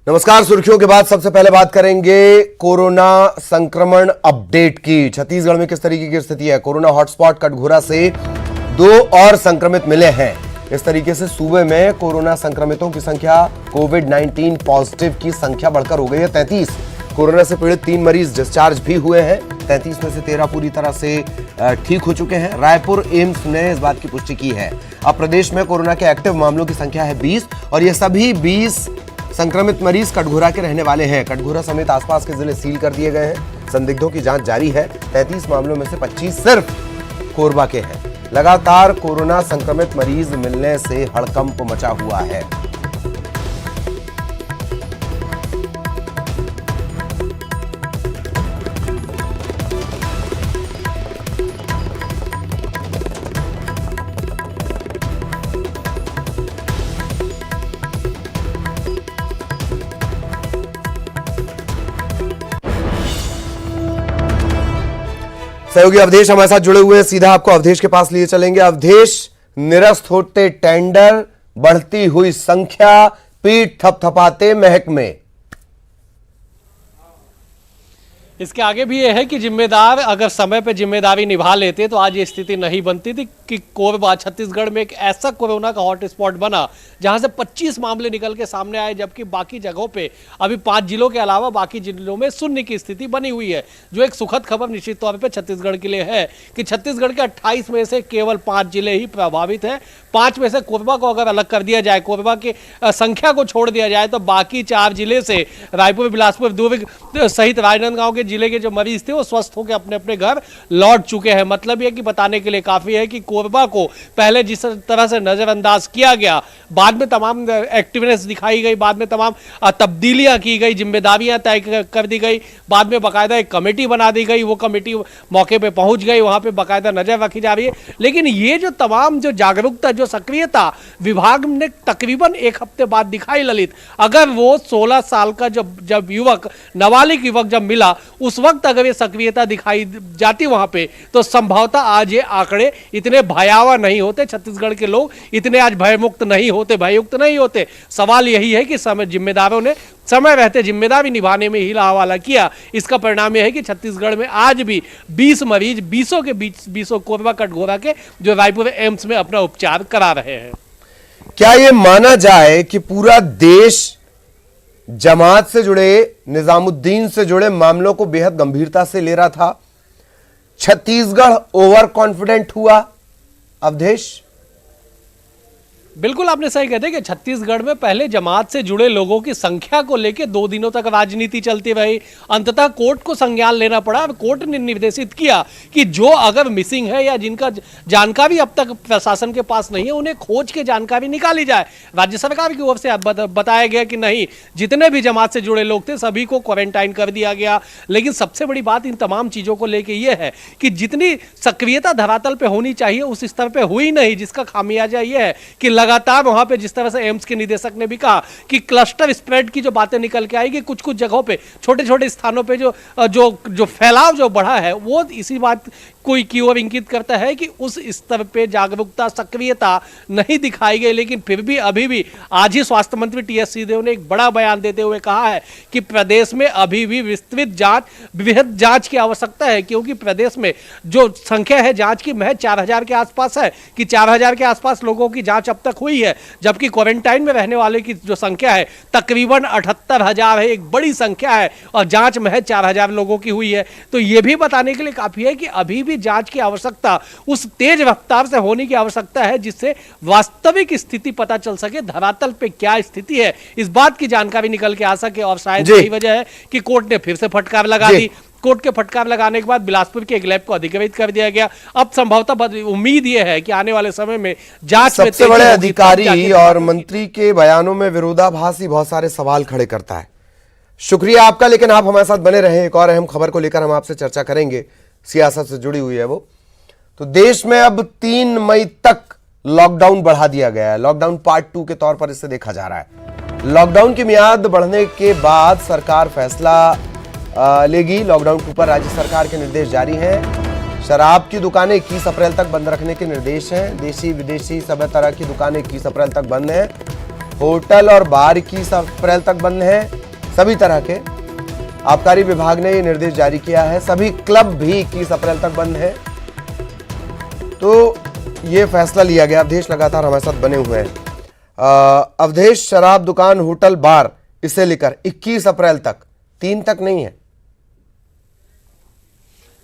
नमस्कार। सुर्खियों के बाद सबसे पहले बात करेंगे कोरोना संक्रमण अपडेट की। छत्तीसगढ़ में किस तरीके की स्थिति है? कोरोना हॉटस्पॉट कटघोरा से 2 और संक्रमित मिले हैं। इस तरीके से सूबे में कोरोना संक्रमितों की संख्या, कोविड-19 पॉजिटिव की संख्या बढ़कर हो गई है 33। कोरोना से पीड़ित 3 मरीज डिस्चार्ज भी हुए हैं। 33 में से 13 पूरी तरह से ठीक हो चुके हैं। रायपुर एम्स ने इस बात की पुष्टि की है। अब प्रदेश में कोरोना के एक्टिव मामलों की संख्या है 20 और ये सभी 20 संक्रमित मरीज कटघोरा के रहने वाले हैं। कटघोरा समेत आसपास के जिले सील कर दिए गए हैं। संदिग्धों की जांच जारी है। 33 मामलों में से 25 सिर्फ कोरबा के हैं। लगातार कोरोना संक्रमित मरीज मिलने से हड़कंप मचा हुआ है। सहयोगी अवधेश हमारे साथ जुड़े हुए हैं। सीधा आपको अवधेश के पास लिए चलेंगे। अवधेश, निरस्त होते टेंडर, बढ़ती हुई संख्या, पीठ थपथपाते महकमे। इसके आगे भी यह है कि जिम्मेदार अगर समय पे जिम्मेदारी निभा लेते तो आज ये स्थिति नहीं बनती थी कि कोरबा छत्तीसगढ़ में एक ऐसा कोरोना का हॉटस्पॉट बना जहां से 25 मामले निकल के सामने आए, जबकि बाकी जगहों पे अभी 5 जिलों के अलावा बाकी जिलों में शून्य की स्थिति बनी हुई है। जो एक सुखद खबर निश्चित तौर पर छत्तीसगढ़ के लिए है कि छत्तीसगढ़ के 28 में से केवल 5 जिले ही प्रभावित है। 5 में से कोरबा को अगर अलग कर दिया जाए, कोरबा की संख्या को छोड़ दिया जाए, तो बाकी 4 जिले से रायपुर, बिलासपुर, दुर्ग सहित राजनांदगांव के जिले के जो मरीज थे वो स्वस्थ होकर अपने अपने घर लौट चुके हैं। मतलब ये कि बताने के लिए काफी है कि कोरबा को पहले जिस तरह से नजरअंदाज किया गया, बाद में तमाम एक्टिवनेस दिखाई गई, बाद में तमाम तब्दीलियां की गई, जिम्मेदारियां तय कर दी गई, बाद में बाकायदा एक कमेटी बना दी गई, वो कमेटी मौके पे पहुंच गई, वहां पे बाकायदा नजर रखी जा रही है। लेकिन ये जो तमाम जो जागरूकता, जो सक्रियता विभाग ने तकरीबन 1 हफ्ते बाद दिखाई ललित, अगर वो 16 साल का जब युवक, नाबालिग युवक जब मिला, उस वक्त अगर ये सक्रियता दिखाई जाती वहां पे, तो संभवतः आज ये आंकड़े इतने भयावह नहीं होते। छत्तीसगढ़ के लोग इतने आज भयमुक्त नहीं होते, भययुक्त नहीं होते। सवाल यही है कि जिम्मेदारों ने समय रहते जिम्मेदारी निभाने में ही लाहवाला किया। इसका परिणाम यह है कि छत्तीसगढ़ में आज भी 20 मरीज, 20 के 20 कोरबा कटघोरा के, जो रायपुर एम्स में अपना उपचार करा रहे हैं। क्या यह माना जाए कि पूरा देश जमात से जुड़े, निजामुद्दीन से जुड़े मामलों को बेहद गंभीरता से ले रहा था? छत्तीसगढ़ ओवर कॉन्फिडेंट हुआ? अवधेश, बिल्कुल आपने सही कहते कि छत्तीसगढ़ में पहले जमात से जुड़े लोगों की संख्या को लेकर 2 दिनों तक राजनीति चलती रही। अंततः कोर्ट को संज्ञान लेना पड़ा और कोर्ट ने निर्देशित किया कि जो अगर मिसिंग है या जिनका जानकारी अब तक प्रशासन के पास नहीं है, उन्हें खोज के जानकारी निकाली जाए। राज्य सरकार की ओर से बताया गया कि नहीं, जितने भी जमात से जुड़े लोग थे सभी को क्वारंटाइन कर दिया गया। लेकिन सबसे बड़ी बात इन तमाम चीजों को लेकर यह है कि जितनी सक्रियता धरातल पर होनी चाहिए उस स्तर पर हुई नहीं, जिसका खामियाजा यह है कि लगातार वहां पे जिस तरह से एम्स के निदेशक ने भी कहा कि क्लस्टर स्प्रेड की जो बातें निकल के आएगी, कुछ कुछ जगहों पे, छोटे छोटे स्थानों पे जो फैलाव जो बढ़ा है, वो इसी बात कोई की ओर इंगित करता है कि उस स्तर पे जागरूकता, सक्रियता नहीं दिखाई गई। लेकिन फिर भी अभी भी आज ही स्वास्थ्य मंत्री टीएस सिंहदेव ने एक बड़ा बयान देते हुए कहा है कि प्रदेश में अभी भी विस्तृत जांच, वृहद जांच की आवश्यकता है, क्योंकि प्रदेश में जो संख्या है जांच की महज 4000 के आसपास है, कि 4000 के आसपास लोगों की जांच अब तक हुई है, जबकि क्वारंटाइन में रहने वाले की जो संख्या है तकरीबन 78,000 है, एक बड़ी संख्या है, और जांच महज 4000 लोगों की हुई है। तो यह भी बताने के लिए काफी है कि अभी भी जांच की आवश्यकता उस तेज रफ्तार से होने की आवश्यकता है जिससे वास्तविक स्थिति पता चल सके, धरातल पे क्या स्थिति है, इस बात की जानकारी निकल के आ सके। और शायद यही वजह है कि कोर्ट ने फिर से फटकार लगा दी। कोर्ट के फटकार लगाने के बाद बिलासपुर के एक लैब को अधिकृत कर दिया गया। अब संभवतः उम्मीद यह है कि आने वाले समय में जांच में सबसे बड़े अधिकारी और मंत्री के बयानों में विरोधाभास ही बहुत सारे सवाल खड़े करता है। शुक्रिया आपका, लेकिन आप हमारे साथ बने रहें। एक और अहम खबर को लेकर हम आपसे चर्चा करेंगे, सियासत से जुड़ी हुई है वो। तो देश में अब 3 मई तक लॉकडाउन बढ़ा दिया गया है। लॉकडाउन पार्ट 2 के तौर पर इसे देखा जा रहा है। लॉकडाउन की मियाद बढ़ने के बाद सरकार फैसला लेगी। लॉकडाउन के ऊपर राज्य सरकार के निर्देश जारी हैं। शराब की दुकानें 21 अप्रैल तक बंद रखने के निर्देश हैं। देशी विदेशी सभी तरह की दुकानें 21 अप्रैल तक बंद हैं। होटल और बार 21 अप्रैल तक बंद है, सभी तरह के। आबकारी विभाग ने ये निर्देश जारी किया है। सभी क्लब भी 21 अप्रैल तक बंद है। तो ये फैसला लिया गया। अवधेश लगातार हमारे साथ बने हुए हैं। अवधेश, शराब दुकान, होटल, बार, इसे लेकर 21 अप्रैल तक, 3 तक नहीं है।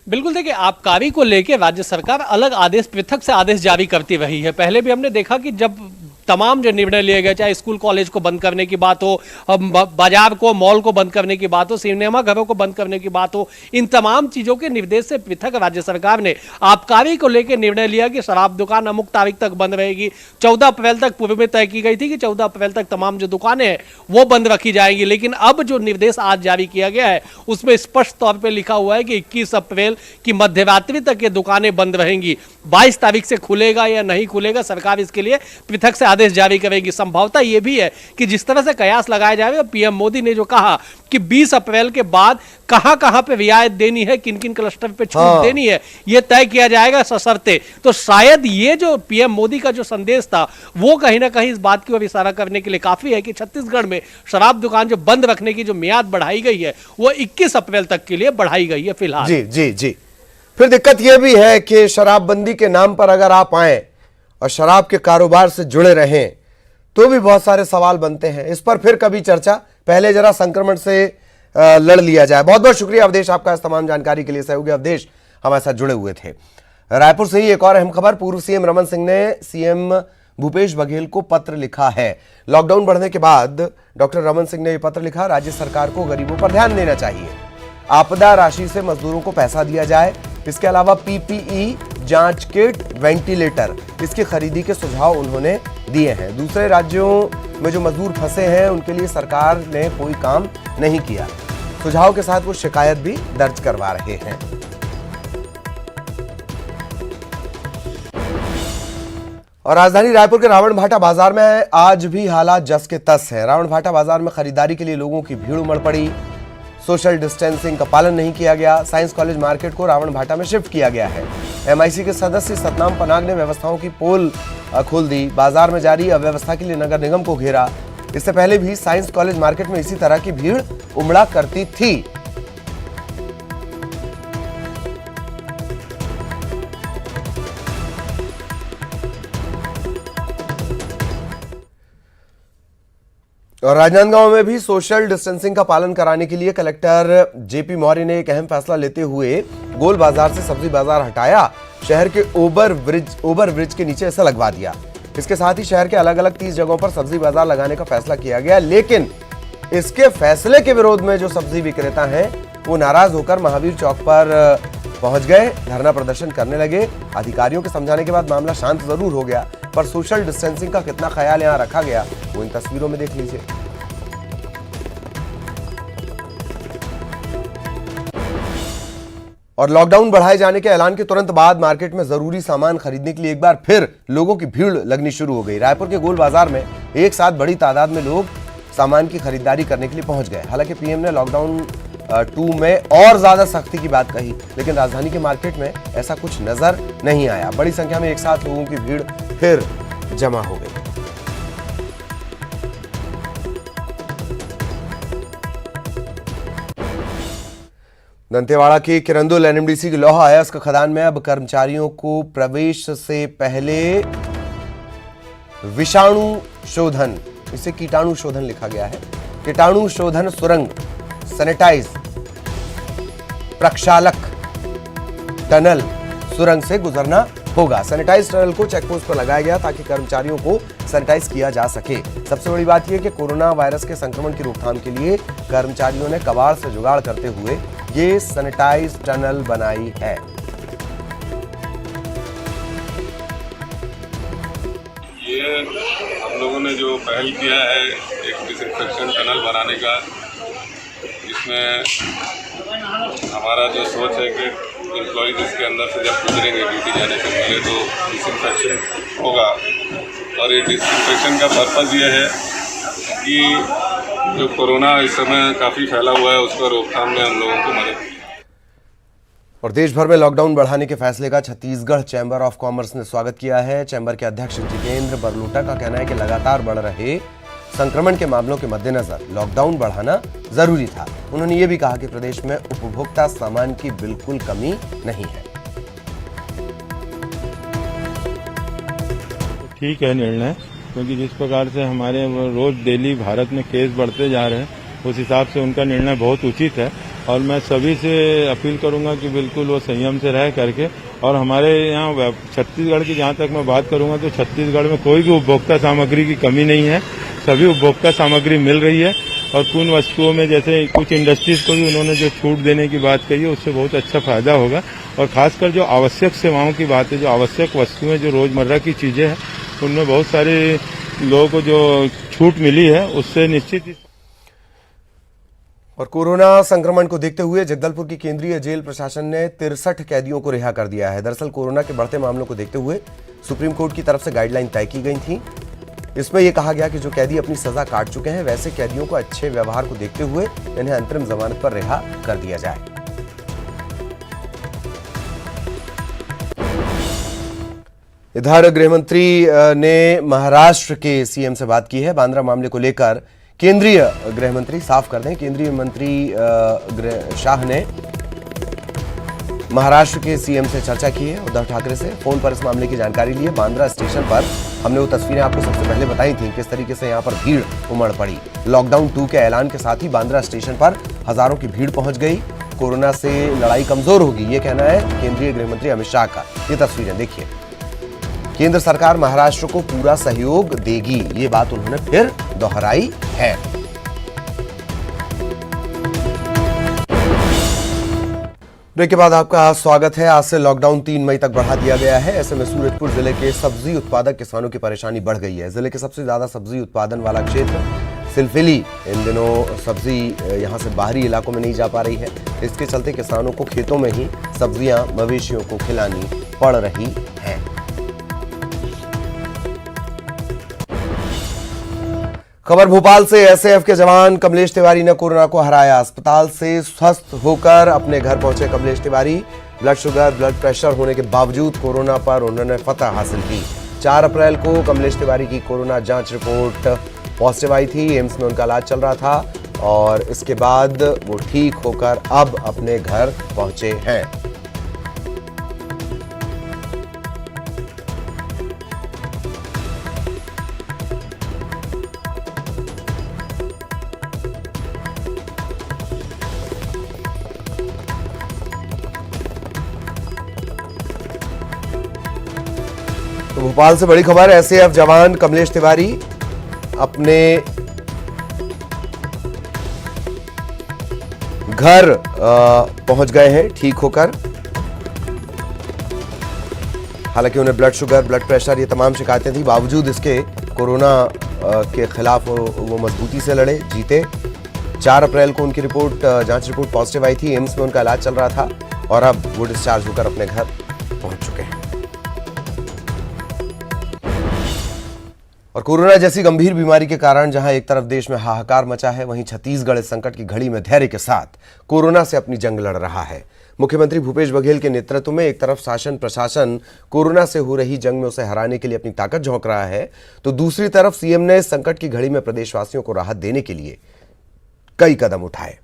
बिल्कुल, देखिए आबकारी को लेके राज्य सरकार अलग आदेश, पृथक से आदेश जारी करती रही है। पहले भी हमने देखा कि जब तमाम जो निर्णय लिए गए, चाहे स्कूल कॉलेज को बंद करने की बात हो, बाजार को, मॉल को बंद करने की बात हो, सिनेमा घरों को बंद करने की बात हो, इन तमाम चीजों के निर्देश से पृथक राज्य सरकार ने आबकारी को लेकर निर्णय लिया कि शराब दुकान अमुक तारीख तक बंद रहेगी। 14 अप्रैल तक पूर्व में तय की गई थी कि 14 अप्रैल तक तमाम जो दुकानें हैं वो बंद रखी जाएंगी। लेकिन अब जो निर्देश आज जारी किया गया है उसमें स्पष्ट तौर पर लिखा हुआ है कि 21 अप्रैल की मध्यरात्रि तक ये दुकानें बंद रहेंगी। 22 तारीख से खुलेगा या नहीं खुलेगा, सरकार इसके लिए पृथक से आदेश जारी करेगी। संभवतः यह भी है कि जिस तरह से कयास लगाया जाएगा, पीएम मोदी ने जो कहा कि 20 अप्रैल के बाद कहां पे रियायत देनी है, किन किन क्लस्टर पे छूट देनी है, यह तय किया जाएगा सशर्ते। तो शायद ये जो पीएम मोदी का जो संदेश था वो कहीं ना कहीं इस बात की ओर इशारा करने के लिए काफी है कि छत्तीसगढ़ में शराब दुकान जो बंद रखने की जो मियाद बढ़ाई गई है वो 21 अप्रैल तक के लिए बढ़ाई गई है फिलहाल। जी जी जी। फिर दिक्कत यह भी है कि शराबबंदी के नाम पर अगर आप आए और शराब के कारोबार से जुड़े रहें तो भी बहुत सारे सवाल बनते हैं। इस पर फिर कभी चर्चा, पहले जरा संक्रमण से लड़ लिया जाए। बहुत बहुत शुक्रिया अवधेश आपका इस तमाम जानकारी के लिए। सहयोगी अवधेश हमारे साथ जुड़े हुए थे। रायपुर से ही एक और अहम खबर, पूर्व सीएम रमन सिंह ने सीएम भूपेश बघेल को पत्र लिखा है। लॉकडाउन बढ़ने के बाद डॉक्टर रमन सिंह ने यह पत्र लिखा, राज्य सरकार को गरीबों पर ध्यान देना चाहिए, आपदा राशि से मजदूरों को पैसा दिया जाए, इसके अलावा पीपीई, जांच किट, वेंटिलेटर, इसकी खरीदी के सुझाव उन्होंने दिए हैं। दूसरे राज्यों में जो मजदूर फंसे हैं उनके लिए सरकार ने कोई काम नहीं किया। सुझाव के साथ वो शिकायत भी दर्ज करवा रहे हैं। और राजधानी रायपुर के रावण भाटा बाजार में आज भी हालात जस के तस है। रावण भाटा बाजार में खरीदारी के लिए लोगों की भीड़ उमड़ पड़ी। सोशल डिस्टेंसिंग का पालन नहीं किया गया। साइंस कॉलेज मार्केट को रावण भाटा में शिफ्ट किया गया है। एमआईसी के सदस्य सतनाम पनाग ने व्यवस्थाओं की पोल खोल दी। बाजार में जारी अव्यवस्था के लिए नगर निगम को घेरा। इससे पहले भी साइंस कॉलेज मार्केट में इसी तरह की भीड़ उमड़ा करती थी। और राजनांदगांव में भी सोशल डिस्टेंसिंग का पालन कराने के लिए कलेक्टर जेपी मौर्य ने एक अहम फैसला लेते हुए गोल बाजार से सब्जी बाजार हटाया। शहर के ओवर ब्रिज के नीचे ऐसा लगवा दिया। इसके साथ ही शहर के अलग अलग 30 जगहों पर सब्जी बाजार लगाने का फैसला किया गया। लेकिन इसके फैसले के विरोध में जो सब्जी विक्रेता हैं वो नाराज होकर महावीर चौक पर पहुंच गए, धरना प्रदर्शन करने लगे। अधिकारियों के समझाने के बाद मामला शांत जरूर हो गया, पर सोशल डिस्टेंसिंग का कितना ख्याल यहां रखा गया वो इन तस्वीरों में देख लीजिए। और लॉकडाउन बढ़ाए जाने के ऐलान के तुरंत बाद मार्केट में जरूरी सामान खरीदने के लिए एक बार फिर लोगों की भीड़ लगनी शुरू हो गई। रायपुर के गोल बाजार में एक साथ बड़ी तादाद में लोग सामान की खरीदारी करने के लिए पहुंच गए। हालांकि पीएम ने लॉकडाउन 2 में और ज्यादा सख्ती की बात कही, लेकिन राजधानी के मार्केट में ऐसा कुछ नजर नहीं आया। बड़ी संख्या में एक साथ लोगों की भीड़ फिर जमा हो गई। दंतेवाड़ा के किरंदुल एनएमडीसी के लोहा अयस्क खदान में अब कर्मचारियों को प्रवेश से पहले विषाणु शोधन, इसे कीटाणु शोधन लिखा गया है, कीटाणु शोधन सुरंग, सैनिटाइज, प्रक्षालक टनल सुरंग से गुजरना होगा। सैनिटाइज टनल को चेकपोस्ट पर लगाया गया ताकि कर्मचारियों को सैनिटाइज किया जा सके। सबसे बड़ी बात यह कि कोरोना वायरस के संक्रमण की रोकथाम के लिए कर्मचारियों ने कबाड़ से जुगाड़ करते हुए ये सैनिटाइज टनल बनाई है। ये हम लोगों ने जो पहल किया है एक डिसइंफेक्शन टनल बनाने का, इसमें हमारा जो सोच है कि एम्प्लॉयज़ इसके अंदर से जब गुजरेंगे ड्यूटी जाने से पहले तो डिसइंफेक्शन होगा। और ये डिसइंफेक्शन का पर्पज़ ये है कि जो कोरोना इस समय काफ़ी फैला हुआ है उसका रोकथाम में हम लोगों को मदद। और देश भर में लॉकडाउन बढ़ाने के फैसले का छत्तीसगढ़ चैंबर ऑफ कॉमर्स ने स्वागत किया है। चैंबर के अध्यक्ष जितेंद्र बरलूटा का कहना है कि लगातार बढ़ रहे संक्रमण के मामलों के मद्देनजर लॉकडाउन बढ़ाना जरूरी था। उन्होंने ये भी कहा कि प्रदेश में उपभोक्ता सामान की बिल्कुल कमी नहीं है। ठीक है निर्णय, क्योंकि जिस प्रकार से हमारे रोज डेली भारत में केस बढ़ते जा रहे हैं, उस हिसाब से उनका निर्णय बहुत उचित है। और मैं सभी से अपील करूंगा कि बिल्कुल वो संयम से रह करके, और हमारे यहाँ छत्तीसगढ़ की जहाँ तक मैं बात करूंगा तो छत्तीसगढ़ में कोई भी उपभोक्ता सामग्री की कमी नहीं है, सभी उपभोक्ता सामग्री मिल रही है। और कुछ वस्तुओं में जैसे कुछ इंडस्ट्रीज को भी उन्होंने जो छूट देने की बात कही है, उससे बहुत अच्छा फायदा होगा। और खासकर जो आवश्यक सेवाओं की बात है, जो आवश्यक वस्तुएं जो रोजमर्रा की चीजें हैं, उनमें बहुत सारे लोगों को जो छूट मिली है, उससे निश्चित। और कोरोना संक्रमण को देखते हुए जगदलपुर की केंद्रीय जेल प्रशासन ने 63 कैदियों को रिहा कर दिया है। दरअसल कोरोना के बढ़ते मामलों को देखते हुए सुप्रीम कोर्ट की तरफ से गाइडलाइन तय की गई थी। इसमें यह कहा गया कि जो कैदी अपनी सजा काट चुके हैं, वैसे कैदियों को अच्छे व्यवहार को देखते हुए इन्हें अंतरिम जमानत पर रिहा कर दिया जाए। इधर गृहमंत्री ने महाराष्ट्र के सीएम से बात की है। बांद्रा मामले को लेकर केंद्रीय गृहमंत्री साफ कर दें, केंद्रीय मंत्री शाह ने महाराष्ट्र के सीएम से चर्चा की है। उद्धव ठाकरे से फोन पर इस मामले की जानकारी ली है। बांद्रा स्टेशन पर हमने वो तस्वीरें आपको सबसे पहले बताई थी, किस तरीके से यहां पर भीड़ उमड़ पड़ी। लॉकडाउन 2 के ऐलान के साथ ही बांद्रा स्टेशन पर हजारों की भीड़ पहुंच गई। कोरोना से लड़ाई कमजोर होगी, ये कहना है केंद्रीय गृहमंत्री अमित शाह का। ये तस्वीरें देखिए, केंद्र सरकार महाराष्ट्र को पूरा सहयोग देगी, ये बात उन्होंने फिर दोहराई है। ब्रेक के बाद आपका स्वागत है। आज से लॉकडाउन 3 मई तक बढ़ा दिया गया है। ऐसे में सूरजपुर जिले के सब्जी उत्पादक किसानों की परेशानी बढ़ गई है। जिले के सबसे ज्यादा सब्जी उत्पादन वाला क्षेत्र सिलफिली, इन दिनों सब्जी यहां से बाहरी इलाकों में नहीं जा पा रही है। इसके चलते किसानों को खेतों में ही सब्जियां मवेशियों को खिलानी पड़ रही हैं। खबर भोपाल से, एसएएफ के जवान कमलेश तिवारी ने कोरोना को हराया। अस्पताल से स्वस्थ होकर अपने घर पहुंचे Kamlesh Tiwari. Blood sugar, blood pressure होने के बावजूद कोरोना पर उन्होंने फतह हासिल की। 4 अप्रैल को कमलेश तिवारी की कोरोना जांच रिपोर्ट पॉजिटिव आई थी। एम्स में उनका इलाज चल रहा था और इसके बाद वो ठीक होकर अब अपने घर पहुंचे हैं। तो भोपाल से बड़ी खबर, एसएएफ जवान कमलेश तिवारी अपने घर पहुंच गए हैं ठीक होकर। हालांकि उन्हें ब्लड शुगर, ब्लड प्रेशर, ये तमाम शिकायतें थी, बावजूद इसके कोरोना के खिलाफ वो मजबूती से लड़े, जीते। 4 अप्रैल को उनकी रिपोर्ट, जांच रिपोर्ट पॉजिटिव आई थी। एम्स में उनका इलाज चल रहा था और अब वो डिस्चार्ज होकर अपने घर पहुंच चुके हैं। और कोरोना जैसी गंभीर बीमारी के कारण जहां एक तरफ देश में हाहाकार मचा है, वहीं छत्तीसगढ़ इस संकट की घड़ी में धैर्य के साथ कोरोना से अपनी जंग लड़ रहा है। मुख्यमंत्री भूपेश बघेल के नेतृत्व में एक तरफ शासन प्रशासन कोरोना से हो रही जंग में उसे हराने के लिए अपनी ताकत झोंक रहा है, तो दूसरी तरफ सीएम ने इस संकट की घड़ी में प्रदेशवासियों को राहत देने के लिए कई कदम उठाए।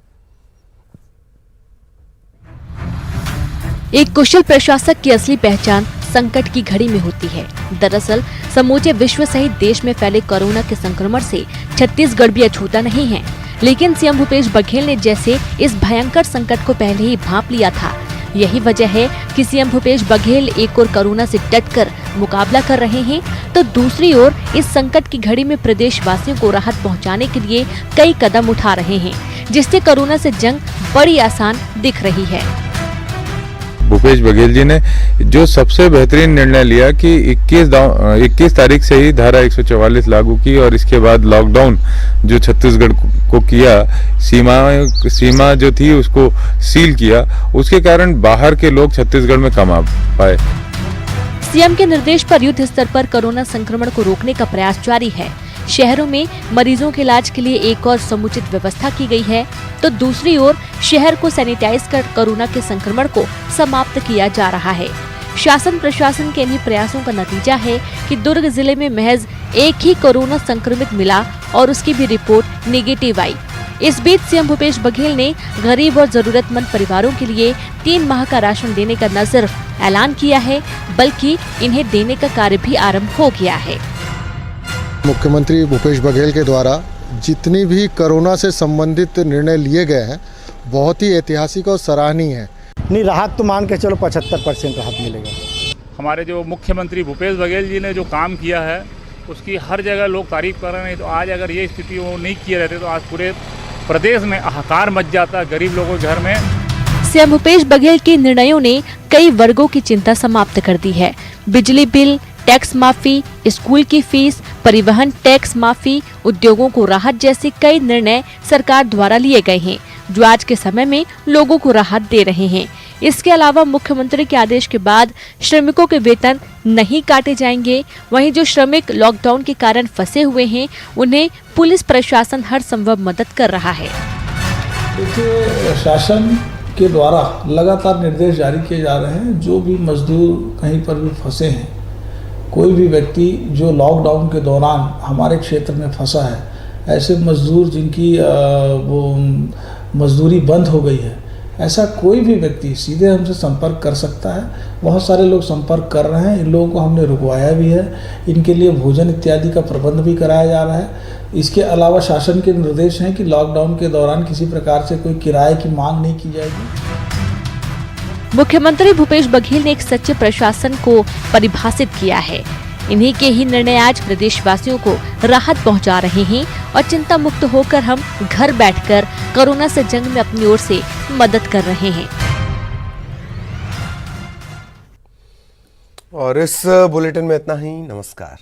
एक कुशल प्रशासक की असली पहचान संकट की घड़ी में होती है। दरअसल समूचे विश्व सहित देश में फैले कोरोना के संक्रमण से छत्तीसगढ़ भी अछूता नहीं है, लेकिन सीएम भूपेश बघेल ने जैसे इस भयंकर संकट को पहले ही भांप लिया था। यही वजह है कि सीएम भूपेश बघेल एक ओर कोरोना से डटकर मुकाबला कर रहे हैं, तो दूसरी ओर इस संकट की घड़ी में प्रदेशवासियों को राहत पहुंचाने के लिए कई कदम उठा रहे हैं, जिससे कोरोना से जंग बड़ी आसान दिख रही है। भूपेश बघेल जी ने जो सबसे बेहतरीन निर्णय लिया कि 21 तारीख से ही धारा 144 लागू की और इसके बाद लॉकडाउन जो छत्तीसगढ़ को किया, सीमा जो थी उसको सील किया, उसके कारण बाहर के लोग छत्तीसगढ़ में कम आ पाए। सीएम के निर्देश पर युद्ध स्तर पर कोरोना संक्रमण को रोकने का प्रयास जारी है। शहरों में मरीजों के इलाज के लिए एक और समुचित व्यवस्था की गई है, तो दूसरी ओर शहर को सैनिटाइज कर कोरोना के संक्रमण को समाप्त किया जा रहा है। शासन प्रशासन के इन्हीं प्रयासों का नतीजा है कि दुर्ग जिले में महज एक ही कोरोना संक्रमित मिला और उसकी भी रिपोर्ट नेगेटिव आई। इस बीच सीएम भूपेश बघेल ने गरीब और जरूरतमंद परिवारों के लिए 3 माह का राशन देने का न सिर्फ ऐलान किया है, बल्कि इन्हें देने का कार्य भी आरंभ हो गया है। मुख्यमंत्री भूपेश बघेल के द्वारा जितनी भी कोरोना से संबंधित निर्णय लिए गए हैं, बहुत ही ऐतिहासिक और सराहनीय है। नहीं, राहत तो मान के चलो 75% राहत मिलेगा। हमारे जो मुख्यमंत्री भूपेश बघेल जी ने जो काम किया है उसकी हर जगह लोग तारीफ कर रहे हैं। तो आज अगर ये स्थिति वो नहीं किए रहते तो आज पूरे प्रदेश में हाहाकार मच जाता गरीब लोगों के घर में। सीएम भूपेश बघेल के निर्णयों ने कई वर्गों की चिंता समाप्त कर दी है। बिजली बिल, टैक्स माफी, स्कूल की फीस, परिवहन टैक्स माफी, उद्योगों को राहत जैसे कई निर्णय सरकार द्वारा लिए गए हैं, जो आज के समय में लोगों को राहत दे रहे हैं। इसके अलावा मुख्यमंत्री के आदेश के बाद श्रमिकों के वेतन नहीं काटे जाएंगे। वहीं जो श्रमिक लॉकडाउन के कारण फंसे हुए हैं, उन्हें पुलिस प्रशासन हर संभव मदद कर रहा है। देखिए, शासन के द्वारा लगातार निर्देश जारी किए जा रहे हैं। जो भी मजदूर कहीं पर भी फंसे हैं, कोई भी व्यक्ति जो लॉकडाउन के दौरान हमारे क्षेत्र में फंसा है, ऐसे मजदूर जिनकी वो मजदूरी बंद हो गई है, ऐसा कोई भी व्यक्ति सीधे हमसे संपर्क कर सकता है। बहुत सारे लोग संपर्क कर रहे हैं। इन लोगों को हमने रुकवाया भी है। इनके लिए भोजन इत्यादि का प्रबंध भी कराया जा रहा है। इसके अलावा शासन के निर्देश हैं कि लॉकडाउन के दौरान किसी प्रकार से कोई किराए की मांग नहीं की जाएगी। मुख्यमंत्री भूपेश बघेल ने एक सच्चे प्रशासन को परिभाषित किया है। इन्हीं के ही निर्णय आज प्रदेशवासियों को राहत पहुंचा रहे हैं और चिंता मुक्त होकर हम घर बैठकर कोरोना से जंग में अपनी ओर से मदद कर रहे हैं। और इस बुलेटिन में इतना ही। नमस्कार।